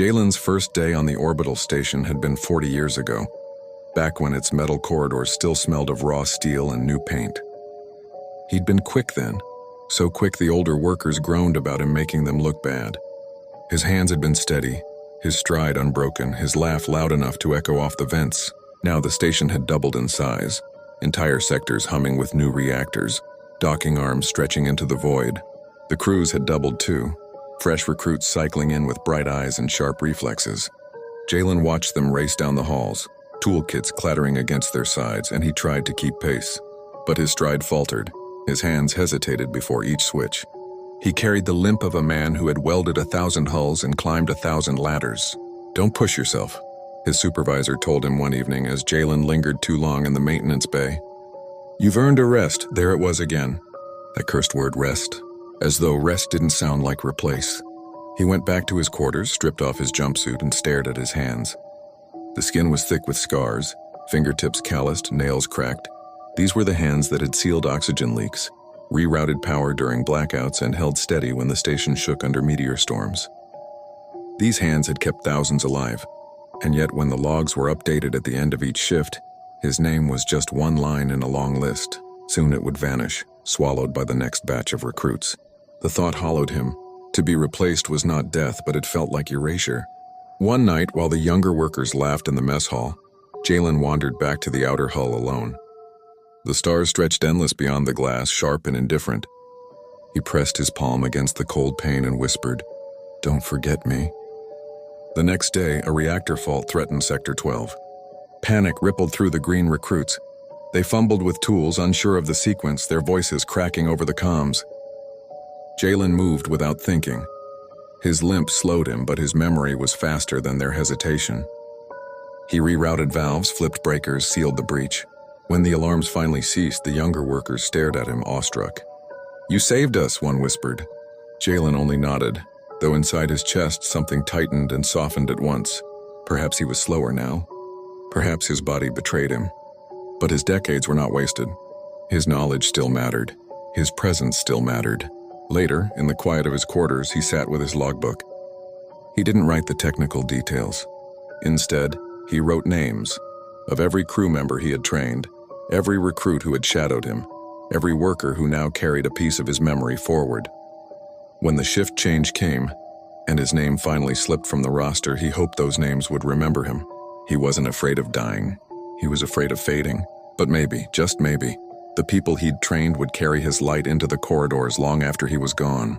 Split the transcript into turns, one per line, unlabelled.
Jalen's first day on the orbital station had been 40 years ago, back when its metal corridors still smelled of raw steel and new paint. He'd been quick then, so quick the older workers groaned about him, making them look bad. His hands had been steady, his stride unbroken, his laugh loud enough to echo off the vents. Now the station had doubled in size, entire sectors humming with new reactors, docking arms stretching into the void. The crews had doubled too, fresh recruits cycling in with bright eyes and sharp reflexes. Jalen watched them race down the halls, toolkits clattering against their sides, and he tried to keep pace. But his stride faltered, his hands hesitated before each switch. He carried the limp of a man who had welded 1,000 hulls and climbed 1,000 ladders. "Don't push yourself," his supervisor told him one evening as Jalen lingered too long in the maintenance bay. "You've earned a rest." There it was again. That cursed word, rest. As though rest didn't sound like replace. He went back to his quarters, stripped off his jumpsuit, and stared at his hands. The skin was thick with scars, fingertips calloused, nails cracked. These were the hands that had sealed oxygen leaks, rerouted power during blackouts, and held steady when the station shook under meteor storms. These hands had kept thousands alive, and yet when the logs were updated at the end of each shift, his name was just one line in a long list. Soon it would vanish, swallowed by the next batch of recruits. The thought hollowed him. To be replaced was not death, but it felt like erasure. One night, while the younger workers laughed in the mess hall, Jalen wandered back to the outer hull alone. The stars stretched endless beyond the glass, sharp and indifferent. He pressed his palm against the cold pane and whispered, "Don't forget me." The next day, a reactor fault threatened Sector 12. Panic rippled through the green recruits. They fumbled with tools, unsure of the sequence, their voices cracking over the comms. Jalen moved without thinking. His limp slowed him, but his memory was faster than their hesitation. He rerouted valves, flipped breakers, sealed the breach. When the alarms finally ceased, the younger workers stared at him, awestruck. "You saved us," one whispered. Jalen only nodded, though inside his chest something tightened and softened at once. Perhaps he was slower now. Perhaps his body betrayed him. But his decades were not wasted. His knowledge still mattered. His presence still mattered. Later, in the quiet of his quarters, he sat with his logbook. He didn't write the technical details. Instead, he wrote names of every crew member he had trained, every recruit who had shadowed him, every worker who now carried a piece of his memory forward. When the shift change came, and his name finally slipped from the roster, he hoped those names would remember him. He wasn't afraid of dying. He was afraid of fading. But maybe, just maybe, the people he'd trained would carry his light into the corridors long after he was gone.